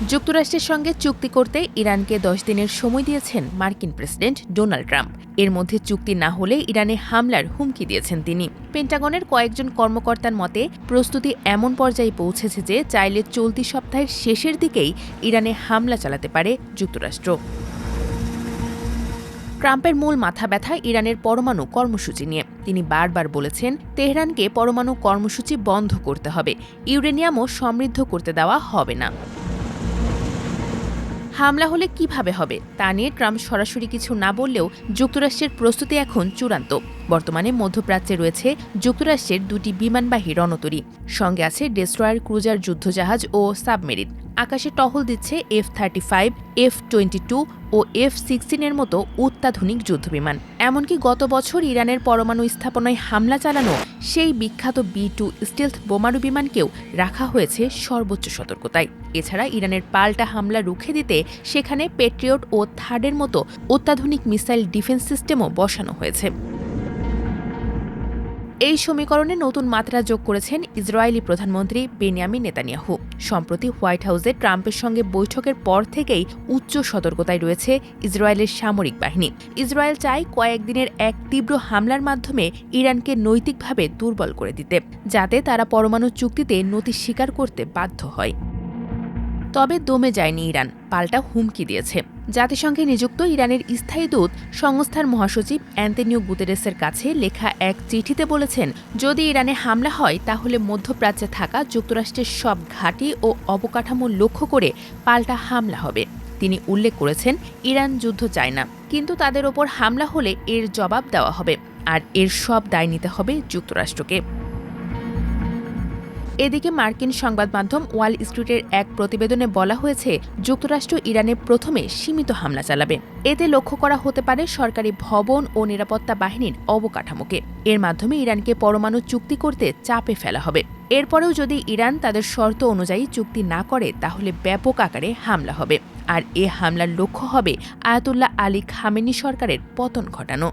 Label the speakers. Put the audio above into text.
Speaker 1: যুক্তরাষ্ট্রের সঙ্গে চুক্তি করতে ইরানকে 10 দিনের সময় দিয়েছেন মার্কিন প্রেসিডেন্ট ডোনাল্ড ট্রাম্প। এর মধ্যে চুক্তি না হলে ইরানে হামলার হুমকি দিয়েছেন তিনি। পেন্টাগনের কয়েকজন কর্মকর্তার মতে প্রস্তুতি এমন পর্যায়ে পৌঁছেছে যে চাইলে চলতি সপ্তাহের শেষের দিকেই ইরানে হামলা চালাতে পারে যুক্তরাষ্ট্র। ট্রাম্পের মূল মাথা ব্যথা ইরানের পরমাণু কর্মসূচি নিয়ে। তিনি বারবার বলেছেন তেহরানকে পরমাণু কর্মসূচি বন্ধ করতে হবে, ইউরেনিয়ামও সমৃদ্ধ করতে দেওয়া হবে না। হামলা হলে কিভাবে হবে তা নিয়ে ট্রাম্প সরাসরি কিছু না বললেও যুক্তরাষ্ট্রের প্রস্তুতি এখন চূড়ান্ত। বর্তমানে মধ্যপ্রাচ্যে রয়েছে যুক্তরাষ্ট্রের 2টি বিমানবাহী রণতরী, সঙ্গে আছে ডেস্ট্রয়ার, ক্রুজার যুদ্ধজাহাজ ও সাবমেরিন। আকাশে টহল দিচ্ছে F-35, F-22 ও F-16 এর মতো অত্যাধুনিক যুদ্ধবিমান। এমনকি গত বছর ইরানের পরমাণু স্থাপনায় হামলা চালানো সেই বিখ্যাত B-2 স্টেলথ বোমারু বিমানকেও রাখা হয়েছে সর্বোচ্চ সতর্কতায়। এছাড়া ইরানের পাল্টা হামলা রুখে দিতে সেখানে পেট্রিয়ট ও থার্ডের মতো অত্যাধুনিক মিসাইল ডিফেন্স সিস্টেমও বসানো হয়েছে। এই সমীকরণে নতুন মাত্রা যোগ করেছেন ইসরায়েলি প্রধানমন্ত্রী বেনিয়ামিন নেতানিয়াহু। সম্প্রতি হোয়াইট হাউসে ট্রাম্পের সঙ্গে বৈঠকের পর থেকেই উচ্চ সতর্কতায় রয়েছে ইসরায়েলের সামরিক বাহিনী। ইসরায়েল চায় কয়েকদিনের এক তীব্র হামলার মাধ্যমে ইরানকে নৈতিকভাবে দুর্বল করে দিতে, যাতে তারা পরমাণু চুক্তিতে নতি স্বীকার করতে বাধ্য হয়। তবে দমে যায়নি ইরান, পাল্টা হুমকি দিয়েছে। জাতিসংঘে নিযুক্ত ইরানের স্থায়ী দূত সংস্থার মহাসচিব অ্যান্তোনিও গুতেরেসের কাছে লেখা এক চিঠিতে বলেছেন, যদি ইরানে হামলা হয় তাহলে মধ্যপ্রাচ্যে থাকা যুক্তরাষ্ট্রের সব ঘাঁটি ও অবকাঠামো লক্ষ্য করে পাল্টা হামলা হবে। তিনি উল্লেখ করেছেন, ইরান যুদ্ধ চায় না, কিন্তু তাদের ওপর হামলা হলে এর জবাব দেওয়া হবে, আর এর সব দায় নিতে হবে যুক্তরাষ্ট্রকে। এদিকে মার্কিন সংবাদ মাধ্যম ওয়াল স্ট্রিটের এক প্রতিবেদনে বলা হয়েছে, যুক্তরাষ্ট্র ইরানে প্রথমে সীমিত হামলা চালাবে। এতে লক্ষ্য করা হতে পারে সরকারি ভবন ও নিরাপত্তা বাহিনীর অবকাঠামোকে। এর মাধ্যমে ইরানকে পরমাণু চুক্তি করতে চাপে ফেলা হবে। এরপরেও যদি ইরান তাদের শর্ত অনুযায়ী চুক্তি না করে তাহলে ব্যাপক আকারে হামলা হবে, আর এ হামলার লক্ষ্য হবে আয়াতুল্লাহ আলী খামেনি সরকারের পতন ঘটানো।